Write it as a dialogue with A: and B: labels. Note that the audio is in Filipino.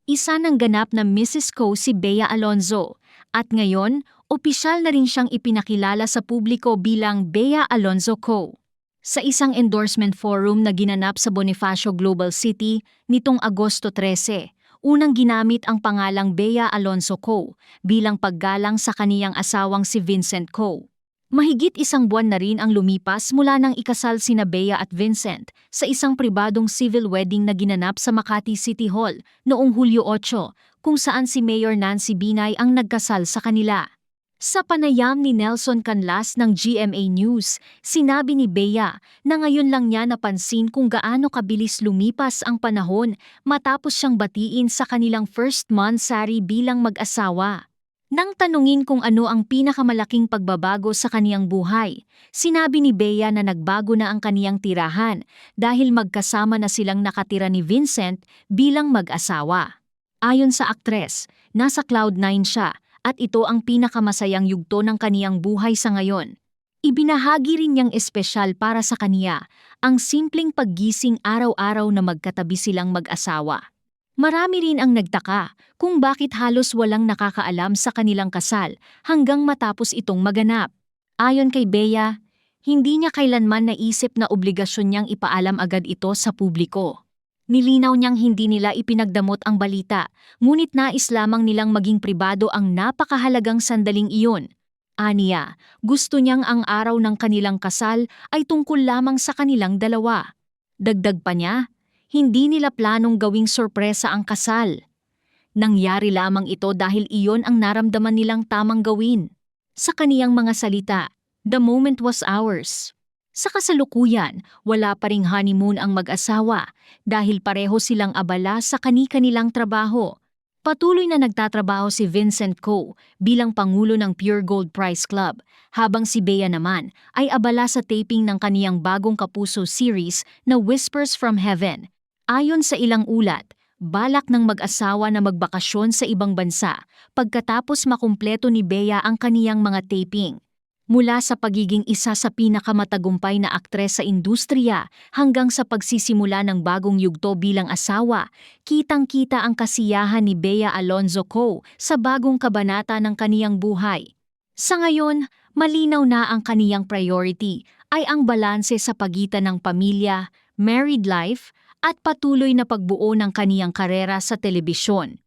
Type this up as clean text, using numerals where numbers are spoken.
A: Isa ng ganap na Mrs. Ko si Bea Alonzo, at ngayon, opisyal na rin siyang ipinakilala sa publiko bilang Bea Alonzo Co. Sa isang endorsement forum na ginanap sa Bonifacio Global City nitong Agosto 13, unang ginamit ang pangalang Bea Alonzo Co. Bilang paggalang sa kaniyang asawang si Vincent Co. Mahigit isang buwan na rin ang lumipas mula nang ikasal sina Bea at Vincent sa isang pribadong civil wedding na ginanap sa Makati City Hall noong Hulyo 8, kung saan si Mayor Nancy Binay ang nagkasal sa kanila. Sa panayam ni Nelson Canlas ng GMA News, sinabi ni Bea na ngayon lang niya napansin kung gaano kabilis lumipas ang panahon matapos siyang batiin sa kanilang first monthsary bilang mag-asawa. Nang tanungin kung ano ang pinakamalaking pagbabago sa kaniyang buhay, sinabi ni Bea na nagbago na ang kaniyang tirahan dahil magkasama na silang nakatira ni Vincent bilang mag-asawa. Ayon sa aktres, nasa Cloud9 siya at ito ang pinakamasayang yugto ng kaniyang buhay sa ngayon. Ibinahagi rin niyang espesyal para sa kaniya ang simpleng paggising araw-araw na magkatabi silang mag-asawa. Marami rin ang nagtaka kung bakit halos walang nakakaalam sa kanilang kasal hanggang matapos itong maganap. Ayon kay Bea, hindi niya kailanman naisip na obligasyon niyang ipaalam agad ito sa publiko. Nilinaw niyang hindi nila ipinagdamot ang balita, ngunit nais lamang nilang maging pribado ang napakahalagang sandaling iyon. Aniya, gusto niyang ang araw ng kanilang kasal ay tungkol lamang sa kanilang dalawa. Dagdag pa niya, hindi nila planong gawing sorpresa ang kasal. Nangyari lamang ito dahil iyon ang naramdaman nilang tamang gawin. Sa kaniyang mga salita, the moment was ours. Sa kasalukuyan, wala pa ring honeymoon ang mag-asawa dahil pareho silang abala sa kani-kanilang trabaho. Patuloy na nagtatrabaho si Vincent Co. bilang pangulo ng Pure Gold Prize Club, habang si Bea naman ay abala sa taping ng kaniyang bagong kapuso series na Whispers from Heaven. Ayon sa ilang ulat, balak ng mag-asawa na magbakasyon sa ibang bansa pagkatapos makumpleto ni Bea ang kaniyang mga taping. Mula sa pagiging isa sa pinakamatagumpay na aktres sa industriya hanggang sa pagsisimula ng bagong yugto bilang asawa, kitang-kita ang kasiyahan ni Bea Alonzo Co. sa bagong kabanata ng kaniyang buhay. Sa ngayon, malinaw na ang kaniyang priority ay ang balanse sa pagitan ng pamilya, married life, at patuloy na pagbuo ng kaniyang karera sa telebisyon.